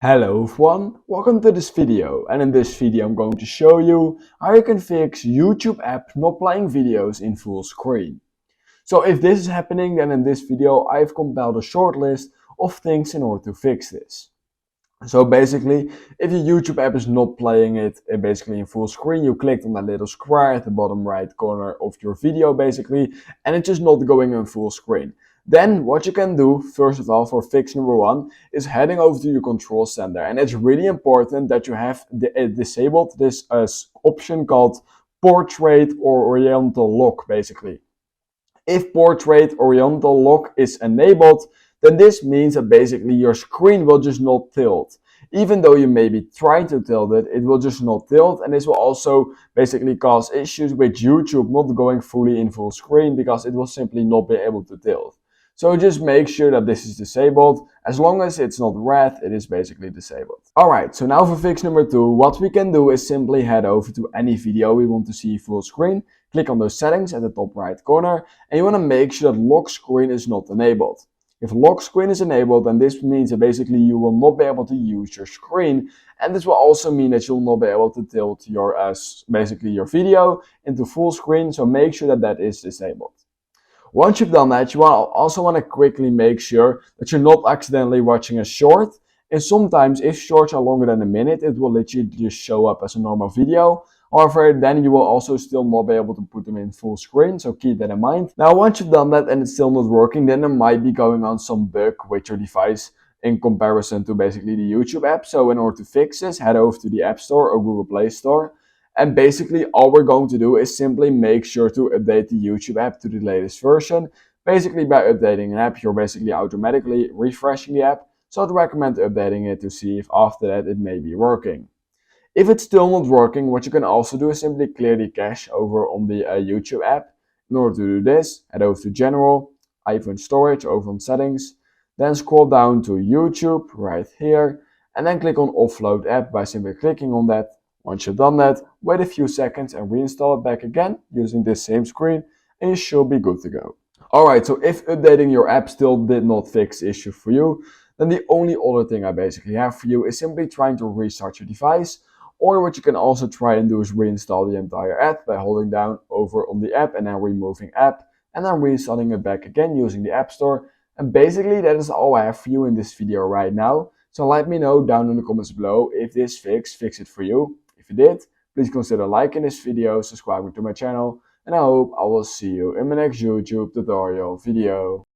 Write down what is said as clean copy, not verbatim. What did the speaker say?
Hello everyone, welcome to this video, and in this video I'm going to show you how you can fix YouTube app not playing videos in full screen. So if this is happening, then in this video I've compiled a short list of things in order to fix this. So basically, if your YouTube app is not playing it basically in full screen, you clicked on that little square at the bottom right corner of your video basically, and it's just not going in full screen. Then what you can do, first of all, for fix number one, is heading over to your control center. And it's really important that you have disabled this option called portrait or oriental lock basically. If portrait oriental lock is enabled, then this means that basically your screen will just not tilt. Even though you maybe try to tilt it, it will just not tilt, and this will also basically cause issues with YouTube not going fully in full screen because it will simply not be able to tilt. So just make sure that this is disabled. As long as it's not red, it is basically disabled. Alright, so now for fix number two, what we can do is simply head over to any video we want to see full screen. Click on those settings at the top right corner, and you want to make sure that lock screen is not enabled. If lock screen is enabled, then this means that basically you will not be able to use your screen, and this will also mean that you'll not be able to tilt your basically your video into full screen, so make sure that that is disabled. Once you've done that, you also want to quickly make sure that you're not accidentally watching a short. And sometimes if shorts are longer than a minute, it will literally just show up as a normal video. However, then you will also still not be able to put them in full screen, so keep that in mind. Now, once you've done that and it's still not working, then there might be going on some bug with your device in comparison to basically the YouTube app. So in order to fix this, head over to the App Store or Google Play Store. And basically all we're going to do is simply make sure to update the YouTube app to the latest version. Basically by updating an app, you're basically automatically refreshing the app. So I'd recommend updating it to see if after that it may be working. If it's still not working, what you can also do is simply clear the cache over on the YouTube app. In order to do this, head over to General, iPhone Storage over on Settings, then scroll down to YouTube right here, and then click on Offload App by simply clicking on that. Once you've done that, wait a few seconds and reinstall it back again using this same screen, and you should be good to go. Alright, so if updating your app still did not fix the issue for you, then the only other thing I basically have for you is simply trying to restart your device. Or what you can also try and do is reinstall the entire app by holding down over on the app and then removing app, and then reinstalling it back again using the App Store. And basically that is all I have for you in this video right now. So let me know down in the comments below if this fixed it for you. If you did, please consider liking this video, subscribing to my channel, and I hope I will see you in my next YouTube tutorial video.